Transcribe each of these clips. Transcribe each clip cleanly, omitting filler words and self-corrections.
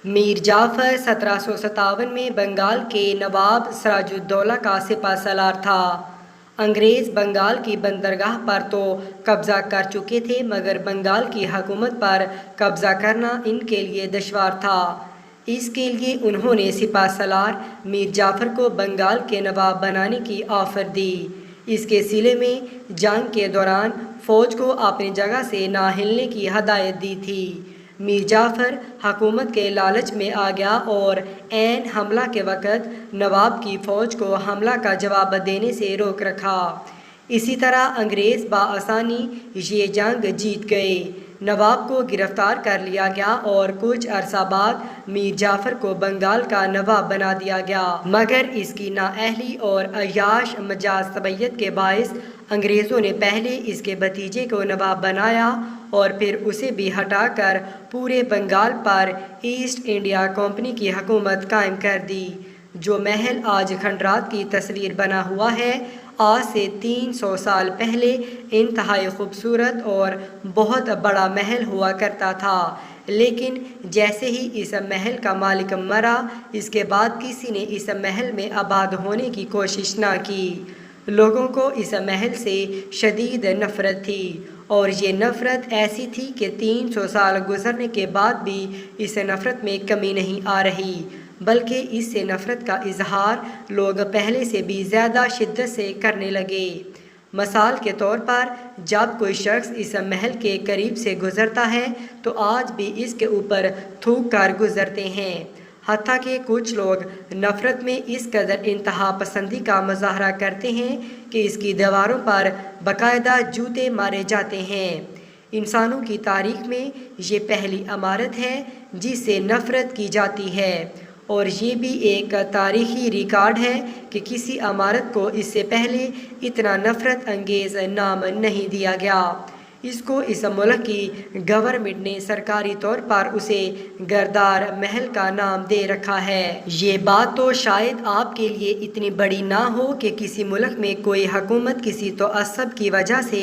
میر جعفر 1757 میں بنگال کے نواب سراج الدولہ کا سپہ سالار تھا۔ انگریز بنگال کی بندرگاہ پر تو قبضہ کر چکے تھے مگر بنگال کی حکومت پر قبضہ کرنا ان کے لیے دشوار تھا۔ اس کے لیے انہوں نے سپہ سالار میر جعفر کو بنگال کے نواب بنانے کی آفر دی۔ اس کے صلے میں جنگ کے دوران فوج کو اپنی جگہ سے نہ ہلنے کی ہدایت دی تھی۔ میر جعفر حکومت کے لالچ میں آ گیا اور عین حملہ کے وقت نواب کی فوج کو حملہ کا جواب دینے سے روک رکھا۔ اسی طرح انگریز بآسانی یہ جنگ جیت گئے۔ نواب کو گرفتار کر لیا گیا اور کچھ عرصہ بعد میر جعفر کو بنگال کا نواب بنا دیا گیا، مگر اس کی نااہلی اور عیاش مجاز طبیعت کے باعث انگریزوں نے پہلے اس کے بھتیجے کو نواب بنایا اور پھر اسے بھی ہٹا کر پورے بنگال پر ایسٹ انڈیا کمپنی کی حکومت قائم کر دی۔ جو محل آج کھنڈرات کی تصویر بنا ہوا ہے، آج سے 300 سال پہلے انتہائی خوبصورت اور بہت بڑا محل ہوا کرتا تھا، لیکن جیسے ہی اس محل کا مالک مرا، اس کے بعد کسی نے اس محل میں آباد ہونے کی کوشش نہ کی۔ لوگوں کو اس محل سے شدید نفرت تھی اور یہ نفرت ایسی تھی کہ 300 سال گزرنے کے بعد بھی اس نفرت میں کمی نہیں آ رہی، بلکہ اس سے نفرت کا اظہار لوگ پہلے سے بھی زیادہ شدت سے کرنے لگے۔ مثال کے طور پر جب کوئی شخص اس محل کے قریب سے گزرتا ہے تو آج بھی اس کے اوپر تھوک کر گزرتے ہیں، حتیٰ کہ کچھ لوگ نفرت میں اس قدر انتہا پسندی کا مظاہرہ کرتے ہیں کہ اس کی دیواروں پر باقاعدہ جوتے مارے جاتے ہیں۔ انسانوں کی تاریخ میں یہ پہلی عمارت ہے جس سے نفرت کی جاتی ہے، اور یہ بھی ایک تاریخی ریکارڈ ہے کہ کسی عمارت کو اس سے پہلے اتنا نفرت انگیز نام نہیں دیا گیا۔ اس کو اس ملک کی گورنمنٹ نے سرکاری طور پر اسے گردار محل کا نام دے رکھا ہے۔ یہ بات تو شاید آپ کے لیے اتنی بڑی نہ ہو کہ کسی ملک میں کوئی حکومت کسی تعصب کی وجہ سے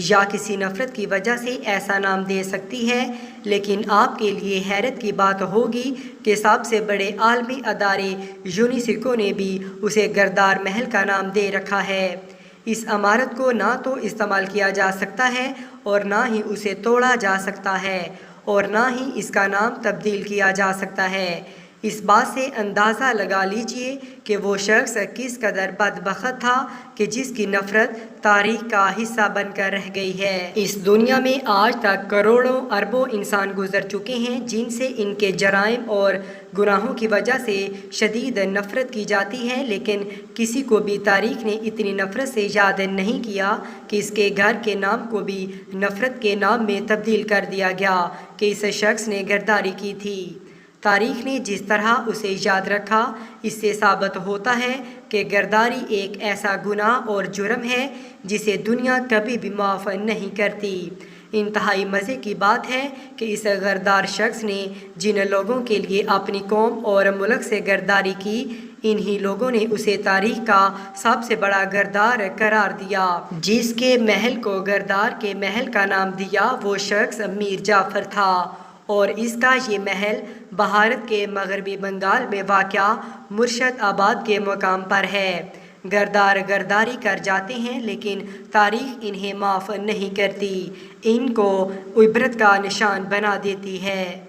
یا کسی نفرت کی وجہ سے ایسا نام دے سکتی ہے، لیکن آپ کے لیے حیرت کی بات ہوگی کہ سب سے بڑے عالمی ادارے یونیسکو نے بھی اسے گردار محل کا نام دے رکھا ہے۔ اس عمارت کو نہ تو استعمال کیا جا سکتا ہے اور نہ ہی اسے توڑا جا سکتا ہے اور نہ ہی اس کا نام تبدیل کیا جا سکتا ہے۔ اس بات سے اندازہ لگا لیجئے کہ وہ شخص کس قدر بدبخت تھا کہ جس کی نفرت تاریخ کا حصہ بن کر رہ گئی ہے۔ اس دنیا میں آج تک کروڑوں اربوں انسان گزر چکے ہیں جن سے ان کے جرائم اور گناہوں کی وجہ سے شدید نفرت کی جاتی ہے، لیکن کسی کو بھی تاریخ نے اتنی نفرت سے یاد نہیں کیا کہ اس کے گھر کے نام کو بھی نفرت کے نام میں تبدیل کر دیا گیا کہ اس شخص نے غداری کی تھی۔ تاریخ نے جس طرح اسے یاد رکھا، اس سے ثابت ہوتا ہے کہ غداری ایک ایسا گناہ اور جرم ہے جسے دنیا کبھی بھی معاف نہیں کرتی۔ انتہائی مزے کی بات ہے کہ اس غدار شخص نے جن لوگوں کے لیے اپنی قوم اور ملک سے غداری کی، انہی لوگوں نے اسے تاریخ کا سب سے بڑا غدار قرار دیا۔ جس کے محل کو غدار کے محل کا نام دیا وہ شخص میر جعفر تھا، اور اس کا یہ محل بھارت کے مغربی بنگال میں واقع مرشد آباد کے مقام پر ہے۔ غدار غداری کر جاتے ہیں لیکن تاریخ انہیں معاف نہیں کرتی، ان کو عبرت کا نشان بنا دیتی ہے۔